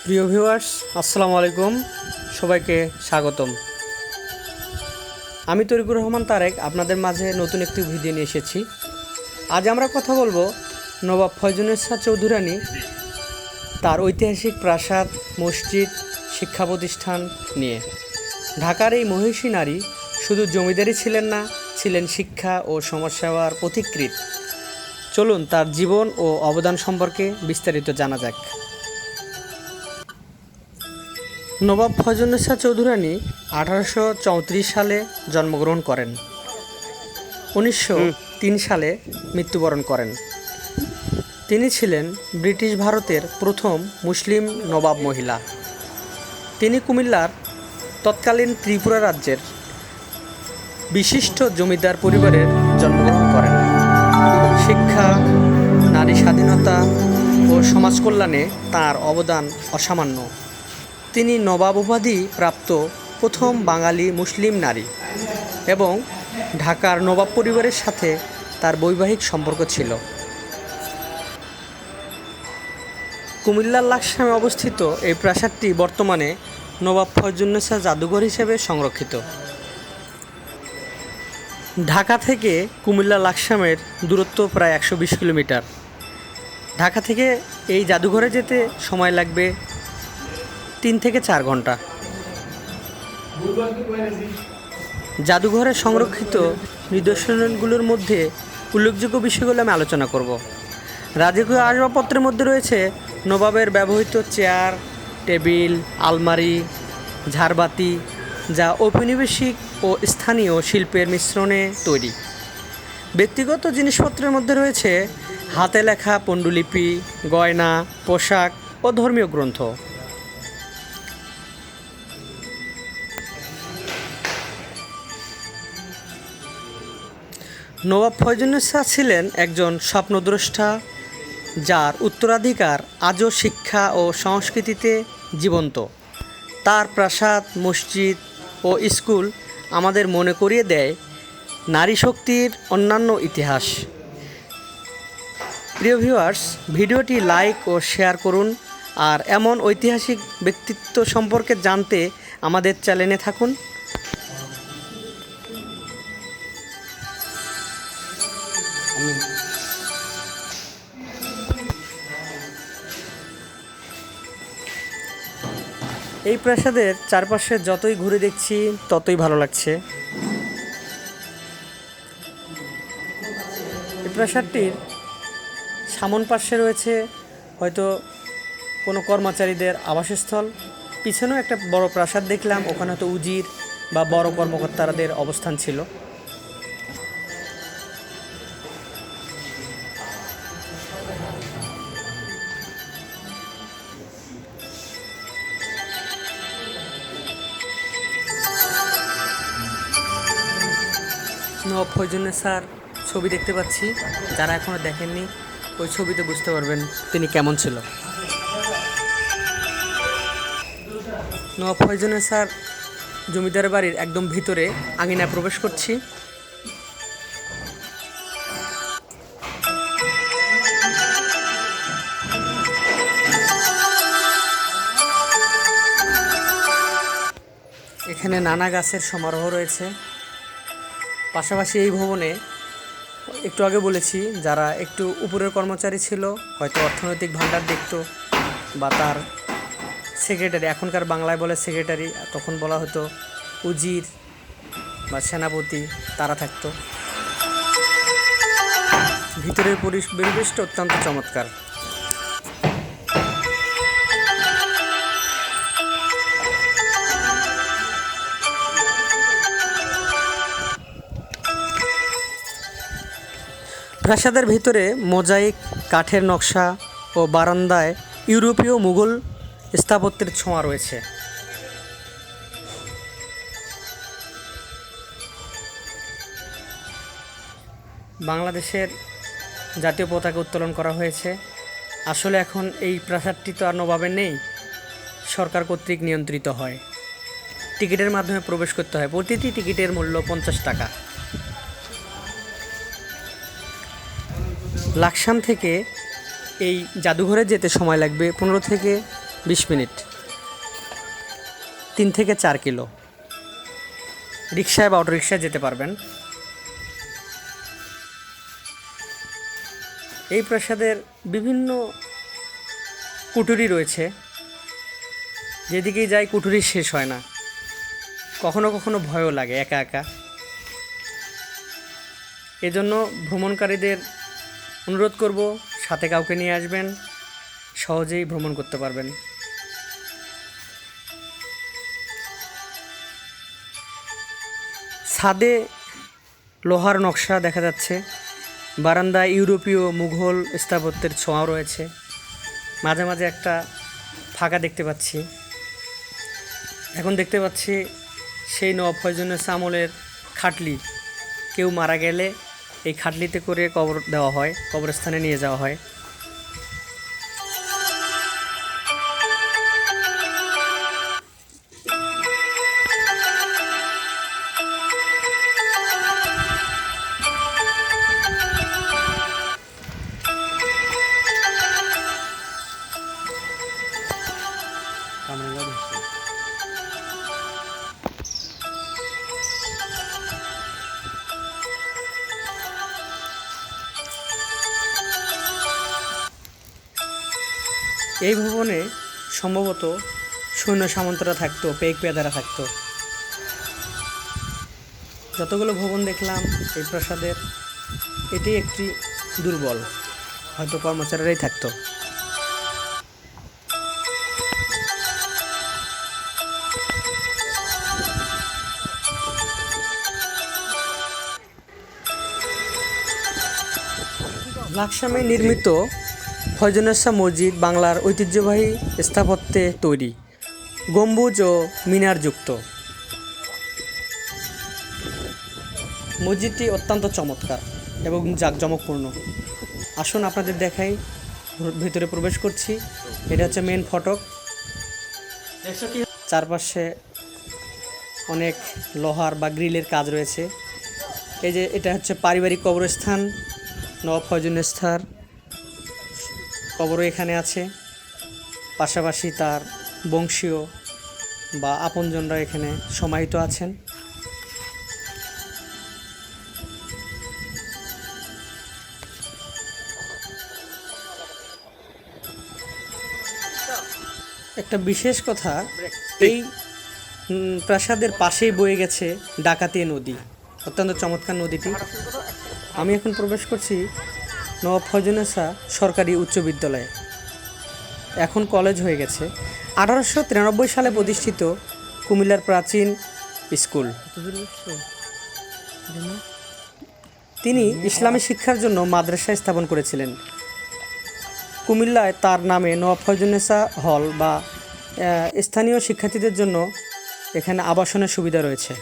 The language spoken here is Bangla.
প্রিয় ভিউয়ার্স, আসসালামু আলাইকুম। সবাইকে স্বাগতম। আমি তরিকুর রহমান তারেক আপনাদের মাঝে নতুন একটি ভিডিও নিয়ে এসেছি। আজ আমরা কথা বলবো নবাব ফয়জুন্নেছা চৌধুরানী তার ঐতিহাসিক প্রাসাদ, মসজিদ, শিক্ষা প্রতিষ্ঠান নিয়ে। ঢাকার এই মহিষী নারী শুধু জমিদারই ছিলেন না, ছিলেন শিক্ষা ও সমাজসেবার পথিকৃৎ। চলুন তার জীবন ও অবদান সম্পর্কে বিস্তারিত জানা যাক। নবাব ফয়জুন্নেছা চৌধুরানী 1834 সালে জন্মগ্রহণ করেন, 1903 সালে মৃত্যুবরণ করেন। তিনি ছিলেন ব্রিটিশ ভারতের প্রথম মুসলিম নবাব মহিলা। তিনি কুমিল্লার তৎকালীন ত্রিপুরা রাজ্যের বিশিষ্ট জমিদার পরিবারের জন্মগ্রহণ করেন। শিক্ষা, নারী স্বাধীনতা ও সমাজ কল্যাণে তাঁর অবদান অসামান্য। তিনি নবাব উপাধি প্রাপ্ত প্রথম বাঙালি মুসলিম নারী এবং ঢাকার নবাব পরিবারের সাথে তার বৈবাহিক সম্পর্ক ছিল। কুমিল্লার লাকসামে অবস্থিত এই প্রাসাদটি বর্তমানে নবাব ফয়জুন্নেছা জাদুঘর হিসেবে সংরক্ষিত। ঢাকা থেকে কুমিল্লা লাকসামের দূরত্ব প্রায় 120 কিলোমিটার। ঢাকা থেকে এই জাদুঘরে যেতে সময় লাগবে 3 থেকে 4 ঘন্টা। জাদুঘরে সংরক্ষিত নিদর্শনগুলোর মধ্যে উল্লেখযোগ্য বিষয়গুলো আমি আলোচনা করব। রাজকীয় আসবাবপত্রের মধ্যে রয়েছে নবাবের ব্যবহৃত চেয়ার, টেবিল, আলমারি, ঝাড়বাতি, যা ঔপনিবেশিক ও স্থানীয় শিল্পের মিশ্রণে তৈরি। ব্যক্তিগত জিনিসপত্রের মধ্যে রয়েছে হাতে লেখা পাণ্ডুলিপি, গয়না, পোশাক ও ধর্মীয় গ্রন্থ। নবাব ফয়জুন্নেছা ছিলেন একজন স্বপ্নদ্রষ্টা, যার উত্তরাধিকার আজও শিক্ষা ও সংস্কৃতিতে জীবন্ত। তার প্রাসাদ, মসজিদ ও স্কুল আমাদের মনে করিয়ে দেয় নারী শক্তির অন্যান্য ইতিহাস। প্রিয় ভিউয়ার্স, ভিডিওটি লাইক ও শেয়ার করুন, আর এমন ঐতিহাসিক ব্যক্তিত্ব সম্পর্কে জানতে আমাদের চ্যানেলে থাকুন। এই প্রাসাদের চারপাশে যতই ঘুরে দেখছি ততই ভালো লাগছে। এই প্রাসাদটির সামন পাশে রয়েছে হয়তো কোনো কর্মচারীদের আবাসস্থল। পিছনেও একটা বড় প্রাসাদ দেখলাম, ওখানে হয়তো উজির বা বড় কর্মকর্তাদের অবস্থান ছিল। নবাব ফয়জুন্নেছার ছবি দেখতে পাচ্ছি। যারা এখনও দেখেননি, ওই ছবিতে বুঝতে পারবেন তিনি কেমন ছিল। নবাব ফয়জুন্নেছার জমিদার বাড়ির একদম ভিতরে আঙিনায় প্রবেশ করছি। এখানে নানা গাছের সমারোহ রয়েছে। পাশাপাশি এই ভবনে একটু আগে বলেছি, যারা একটু উপরের কর্মচারী ছিল, হয়তো অর্থনৈতিক ভাণ্ডার দেখত, বা তার সেক্রেটারি, এখনকার বাংলায় বলে সেক্রেটারি, তখন বলা হতো উজির বা সেনাপতি, তারা থাকতো। ভিতরের পরিবেশটা অত্যন্ত চমৎকার। প্রাসাদের ভিতরে মোজাইক, কাঠের নকশা ও বারান্দায় ইউরোপীয় মুঘল স্থাপত্যের ছোঁয়া রয়েছে। বাংলাদেশের জাতীয় পতাকা উত্তোলন করা হয়েছে। আসলে এখন এই প্রাসাদটি তো আর নবাবের নেই, সরকার কর্তৃক নিয়ন্ত্রিত হয়। টিকিটের মাধ্যমে প্রবেশ করতে হয়। প্রতিটি টিকিটের মূল্য 50 টাকা। লাকসাম থেকে এই জাদুঘরে যেতে সময় লাগবে 15 থেকে 20 মিনিট, 3 থেকে 4 কিলো। রিক্সায় বা অটোরিক্সায় যেতে পারবেন। এই প্রাসাদের বিভিন্ন কুঠুরি রয়েছে, যেদিকেই যাই কুঠুরি শেষ হয় না। কখনো কখনো ভয়ও লাগে একা একা। এজন্য ভ্রমণকারীদের অনুরোধ করব, সাথে কাউকে নিয়ে আসবেন, সহজেই ভ্রমণ করতে পারবেন। ছাদে লোহার নকশা দেখা যাচ্ছে। বারান্দায় ইউরোপীয় মুঘল স্থাপত্যের ছোঁয়া রয়েছে। মাঝে মাঝে একটা ফাঁকা দেখতে পাচ্ছি। এখন দেখতে পাচ্ছি সেই নবাব ফয়জুন্নেছা আমলের খাটলি। কেউ মারা গেলে এই খাটলিতে করে কবর দেওয়া হয়, কবরস্থানে নিয়ে যাওয়া হয়। এই ভবনে সম্ভবত সৈন্য সামন্তরা থাকতো, পেক পেয়াদারা থাকতো। যতগুলো ভবন দেখলাম এই প্রাসাদের, এটি একটি দুর্বল, হয়তো কর্মচারীরাই থাকতো। লাকসামে নির্মিত ফয়জুন্নেছা মসজিদ বাংলার ঐতিহ্যবাহী স্থাপত্যে তৈরি, গম্বুজ ও মিনারযুক্ত। মসজিদটি অত্যন্ত চমৎকার এবং জাঁকজমকপূর্ণ। আসুন আপনাদের দেখাই, ভিতরে প্রবেশ করছি। এটা হচ্ছে মেন ফটক। চারপাশে অনেক লোহার বা গ্রিলের কাজ রয়েছে। এই যে এটা হচ্ছে পারিবারিক কবরস্থান, নবাব ফয়জুন্নেছার কবরও এখানে আছে। পাশাপাশি তার বংশীয় বা আপনজনরা এখানে সমাহিত আছেন। একটা বিশেষ কথা, এই প্রাসাদের পাশেই বয়ে গেছে ডাকাতিয়া নদী, অত্যন্ত চমৎকার নদীটি। আমি এখন প্রবেশ করছি নবাব ফয়জুন্নেছা সরকারি উচ্চ বিদ্যালয়ে, এখন কলেজ হয়ে গেছে। 1893 সালে প্রতিষ্ঠিত কুমিল্লার প্রাচীন স্কুল। তিনি ইসলামী শিক্ষার জন্য মাদ্রাসা স্থাপন করেছিলেন। কুমিল্লায় তার নামে নবাব ফয়জুন্নেছা হল বা স্থানীয় শিক্ষার্থীদের জন্য এখানে আবাসনের সুবিধা রয়েছে।